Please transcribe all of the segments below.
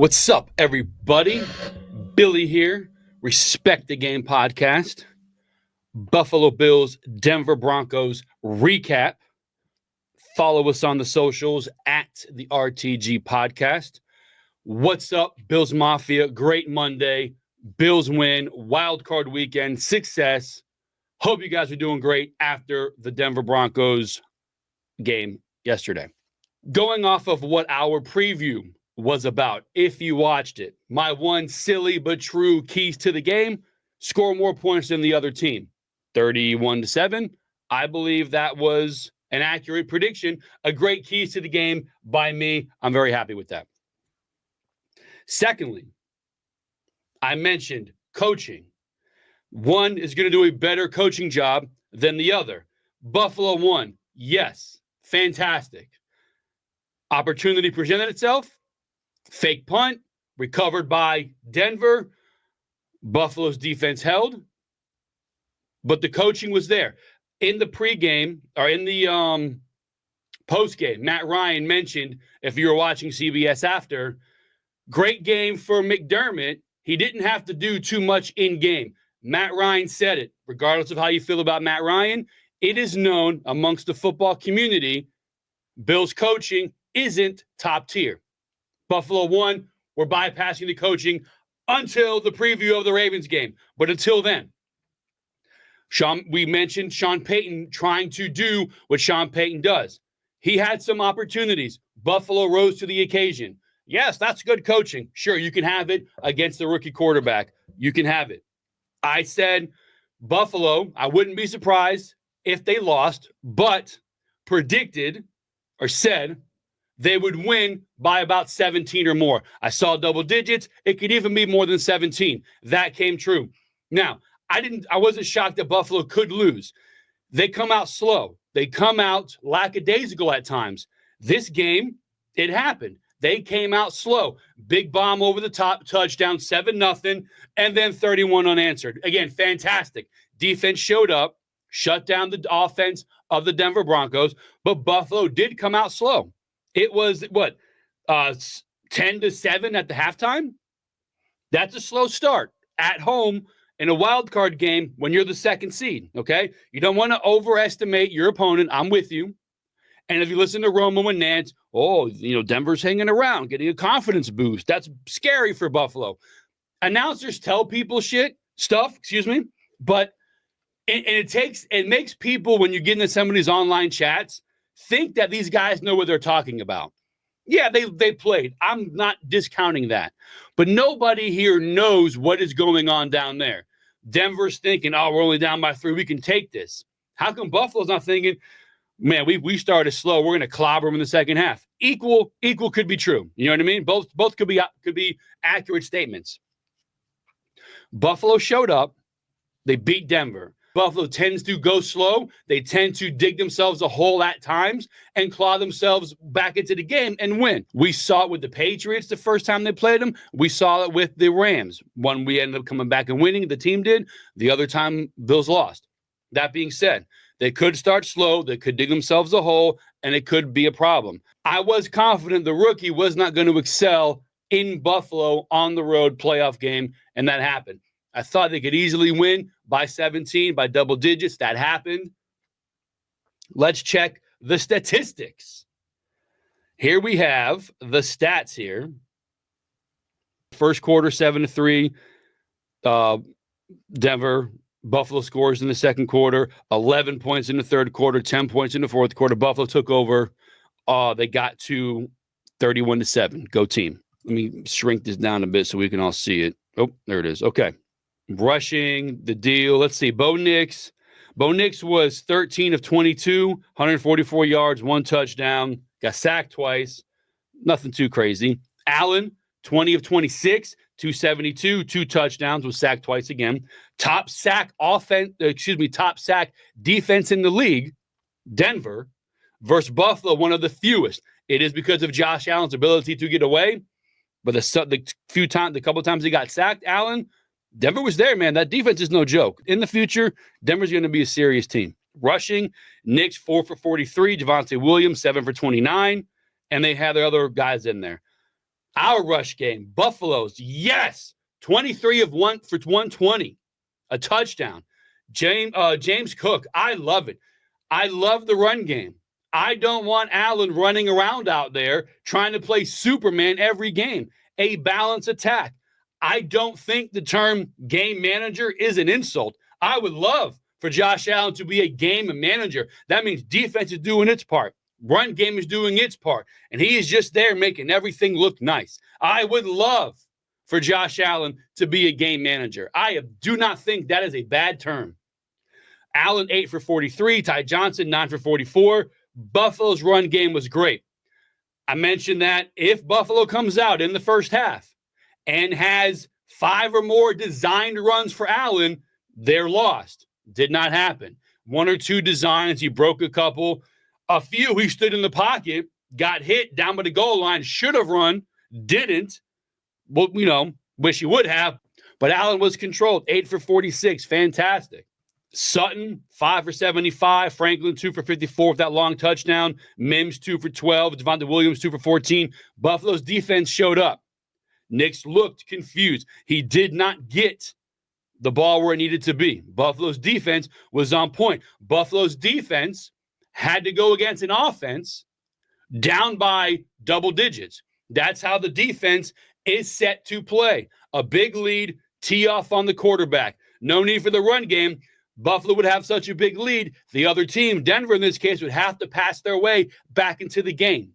What's up, everybody? Billy here, Respect the Game podcast, Buffalo Bills, Denver Broncos recap. Follow us on the socials at the RTG podcast. What's up, Bills Mafia? Great Monday. Bills win. Wildcard weekend. Success. Hope you guys are doing great after the Denver Broncos game yesterday. Going off of what our preview was about, if you watched it, my one silly but true keys to the game: score more points than the other team. 31-7. I believe that was an accurate prediction. A great keys to the game by me. I'm very happy with that. Secondly, I mentioned coaching. One is going to do a better coaching job than the other. Buffalo won. Yes. Fantastic. Opportunity presented itself. Fake punt. Recovered by Denver. Buffalo's defense held. But the coaching was there. In the pregame, or in the postgame, Matt Ryan mentioned, if you were watching CBS after, great game for McDermott. He didn't have to do too much in-game. Matt Ryan said it. Regardless of how you feel about Matt Ryan, it is known amongst the football community, Bills coaching isn't top tier. Buffalo won. We're bypassing the coaching until the preview of the Ravens game. But until then, we mentioned Sean Payton trying to do what Sean Payton does. He had some opportunities. Buffalo rose to the occasion. Yes, that's good coaching. Sure, you can have it against the rookie quarterback. You can have it. I said Buffalo, I wouldn't be surprised if they lost, but predicted or said they would win by about 17 or more. I saw double digits. It could even be more than 17. That came true. Now, I wasn't shocked that Buffalo could lose. They come out slow. They come out lackadaisical at times. This game, it happened. They came out slow. Big bomb over the top, touchdown, 7-0, and then 31 unanswered. Again, fantastic. Defense showed up, shut down the offense of the Denver Broncos, but Buffalo did come out slow. It was, 10-7 at the halftime? That's a slow start at home in a wild card game when you're the second seed, okay? You don't want to overestimate your opponent. I'm with you. And if you listen to Romo and Nance, Denver's hanging around, getting a confidence boost. That's scary for Buffalo. Announcers tell people stuff, but it makes people, when you get into some of these online chats, think that these guys know what they're talking about. Yeah, they played. I'm not discounting that. But nobody here knows what is going on down there. Denver's thinking, we're only down by 3. We can take this. How come Buffalo's not thinking, man, we started slow. We're going to clobber them in the second half. Equal could be true. You know what I mean? Both could be accurate statements. Buffalo showed up. They beat Denver. Buffalo tends to go slow. They tend to dig themselves a hole at times and claw themselves back into the game and win. We saw it with the Patriots the first time they played them. We saw it with the Rams. One, we ended up coming back and winning. The team did. The other time, Bills lost. That being said, they could start slow. They could dig themselves a hole, and it could be a problem. I was confident the rookie was not going to excel in Buffalo on the road playoff game, and that happened. I thought they could easily win by 17, by double digits. That happened. Let's check the statistics. Here we have the stats here. First quarter, 7-3. Denver, Buffalo scores in the second quarter. 11 points in the third quarter. 10 points in the fourth quarter. Buffalo took over. They got to 31-7. Go team. Let me shrink this down a bit so we can all see it. Oh, there it is. Okay. Rushing, the deal. Let's see. Bo Nix was 13 of 22, 144 yards, 1 touchdown. Got sacked twice. Nothing too crazy. Allen, 20 of 26, 272, 2 touchdowns, was sacked twice again. Top sack defense in the league, Denver, versus Buffalo, one of the fewest. It is because of Josh Allen's ability to get away. But the couple times he got sacked, Allen, Denver was there, man. That defense is no joke. In the future, Denver's going to be a serious team. Rushing, Knicks 4 for 43, Javonte Williams 7 for 29, and they had their other guys in there. Our rush game, Buffalo's, yes, 23 of 1 for 120, a touchdown. James Cook, I love it. I love the run game. I don't want Allen running around out there trying to play Superman every game. A balanced attack. I don't think the term game manager is an insult. I would love for Josh Allen to be a game manager. That means defense is doing its part. Run game is doing its part. And he is just there making everything look nice. I would love for Josh Allen to be a game manager. I do not think that is a bad term. Allen 8 for 43, Ty Johnson 9 for 44. Buffalo's run game was great. I mentioned that if Buffalo comes out in the first half and has 5 or more designed runs for Allen, they're lost. Did not happen. 1 or 2 designs, he broke a couple. A few, he stood in the pocket, got hit down by the goal line, should have run, didn't. Well, wish he would have. But Allen was controlled, 8 for 46, fantastic. Sutton, 5 for 75. Franklin, 2 for 54 with that long touchdown. Mims, 2 for 12. Devontae Williams, 2 for 14. Buffalo's defense showed up. Knicks looked confused. He did not get the ball where it needed to be. Buffalo's defense was on point. Buffalo's defense had to go against an offense down by double digits. That's how the defense is set to play. A big lead, tee off on the quarterback. No need for the run game. Buffalo would have such a big lead. The other team, Denver in this case, would have to pass their way back into the game.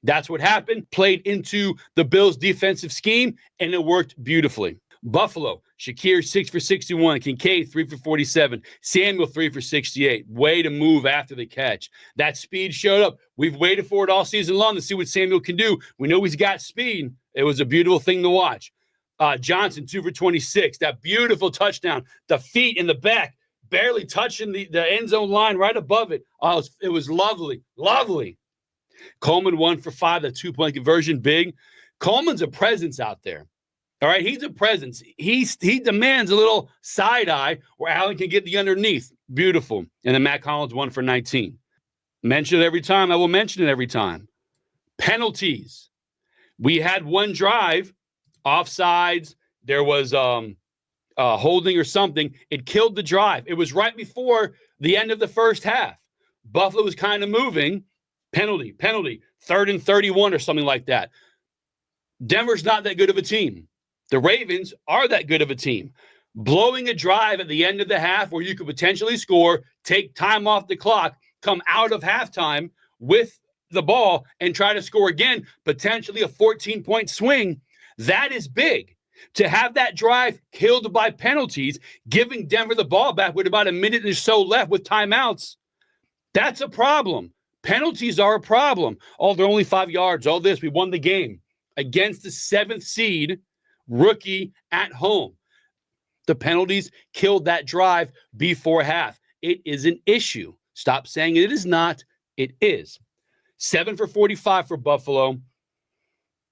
That's what happened. Played into the Bills' defensive scheme, and it worked beautifully. Buffalo, Shakir 6 for 61, Kincaid 3 for 47, Samuel 3 for 68. Way to move after the catch. That speed showed up. We've waited for it all season long to see what Samuel can do. We know he's got speed. It was a beautiful thing to watch. Johnson 2 for 26. That beautiful touchdown. The feet in the back, barely touching the end zone line right above it. Oh, it was lovely, lovely. Coleman 1 for 5, that 2-point conversion, big. Coleman's a presence out there. All right, he's a presence. He demands a little side eye where Allen can get the underneath. Beautiful. And then Matt Collins 1 for 19. Mention it every time. I will mention it every time. Penalties. We had one drive, offsides. There was holding or something. It killed the drive. It was right before the end of the first half. Buffalo was kind of moving. Penalty, 3rd and 31 or something like that. Denver's not that good of a team. The Ravens are that good of a team. Blowing a drive at the end of the half where you could potentially score, take time off the clock, come out of halftime with the ball and try to score again, potentially a 14-point swing, that is big. To have that drive killed by penalties, giving Denver the ball back with about a minute or so left with timeouts, that's a problem. Penalties are a problem. Oh, they're only 5 yards. All this, we won the game against the 7th seed rookie at home. The penalties killed that drive before half. It is an issue. Stop saying it is not. It is. 7 for 45 for Buffalo.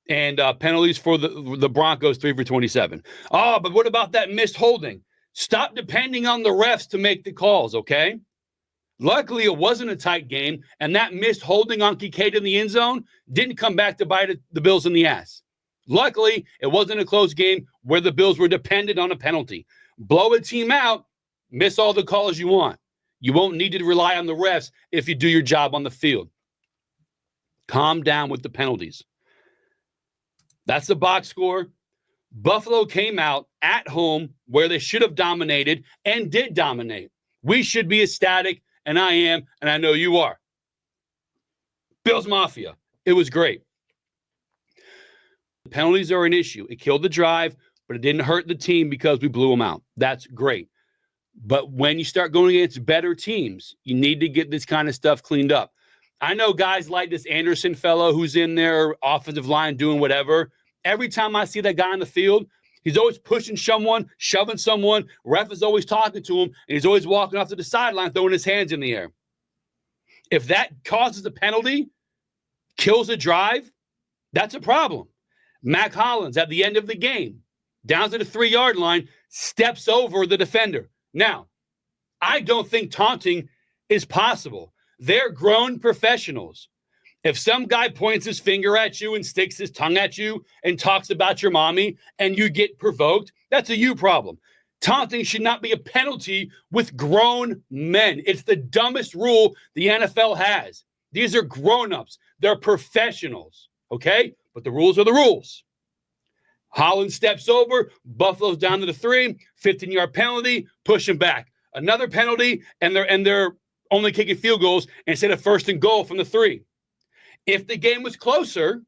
And penalties for the Broncos, 3 for 27. Oh, but what about that missed holding? Stop depending on the refs to make the calls, okay? Luckily, it wasn't a tight game, and that missed holding on Kincaid in the end zone didn't come back to bite the Bills in the ass. Luckily, it wasn't a close game where the Bills were dependent on a penalty. Blow a team out, miss all the calls you want. You won't need to rely on the refs if you do your job on the field. Calm down with the penalties. That's the box score. Buffalo came out at home where they should have dominated and did dominate. We should be ecstatic, and I am, and I know you are. Bills Mafia. It was great. The penalties are an issue. It killed the drive, but it didn't hurt the team because we blew them out. That's great. But when you start going against better teams, you need to get this kind of stuff cleaned up. I know guys like this Anderson fellow who's in their offensive line doing whatever. Every time I see that guy on the field, he's always pushing someone, shoving someone. Ref is always talking to him, and he's always walking off to the sideline, throwing his hands in the air. If that causes a penalty, kills a drive, that's a problem. Mac Hollins at the end of the game, down to the 3-yard line, steps over the defender. Now, I don't think taunting is possible. They're grown professionals. If some guy points his finger at you and sticks his tongue at you and talks about your mommy and you get provoked, that's a you problem. Taunting should not be a penalty with grown men. It's the dumbest rule the NFL has. These are grown-ups. They're professionals, okay? But the rules are the rules. Holland steps over, Buffalo's down to the 3, 15-yard penalty, push him back. Another penalty, and they're only kicking field goals instead of 1st and goal from the 3. If the game was closer,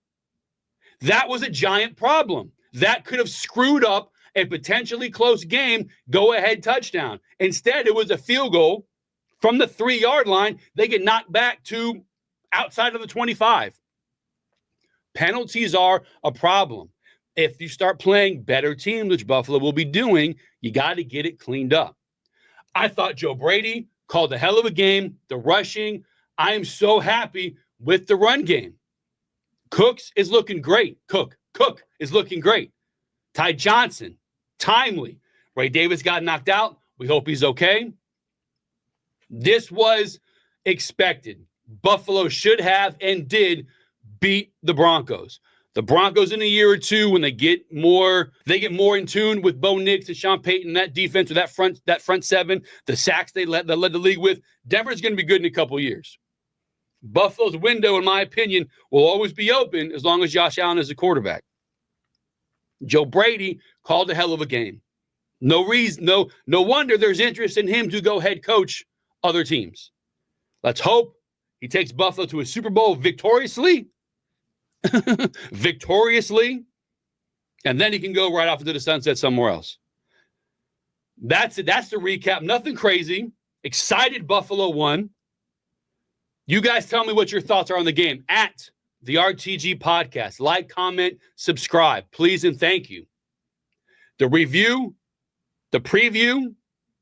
that was a giant problem. That could have screwed up a potentially close game, go-ahead touchdown. Instead, it was a field goal from the 3-yard line. They get knocked back to outside of the 25. Penalties are a problem. If you start playing better teams, which Buffalo will be doing, you got to get it cleaned up. I thought Joe Brady called a hell of a game. The rushing, I am so happy with the run game. Cooks is looking great. Cook is looking great. Ty Johnson, timely. Ray Davis got knocked out. We hope he's okay. This was expected. Buffalo should have and did beat the Broncos. The Broncos in a year or two, when they get more in tune with Bo Nix and Sean Payton, that defense or that front 7, the sacks they led the league with, Denver's going to be good in a couple years. Buffalo's window, in my opinion, will always be open as long as Josh Allen is the quarterback. Joe Brady called a hell of a game. No wonder there's interest in him to go head coach other teams. Let's hope he takes Buffalo to a Super Bowl victoriously, and then he can go right off into the sunset somewhere else. That's it. That's the recap. Nothing crazy. Excited Buffalo won. You guys tell me what your thoughts are on the game at the RTG Podcast. Like, comment, subscribe, please and thank you. The preview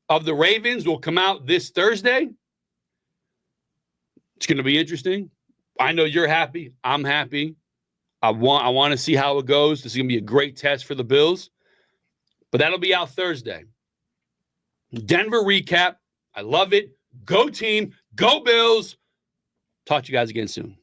of the Ravens will come out this Thursday. It's going to be interesting. I know you're happy. I'm happy. I want to see how it goes. This is going to be a great test for the Bills. But that'll be out Thursday. Denver recap. I love it. Go team. Go Bills. Talk to you guys again soon.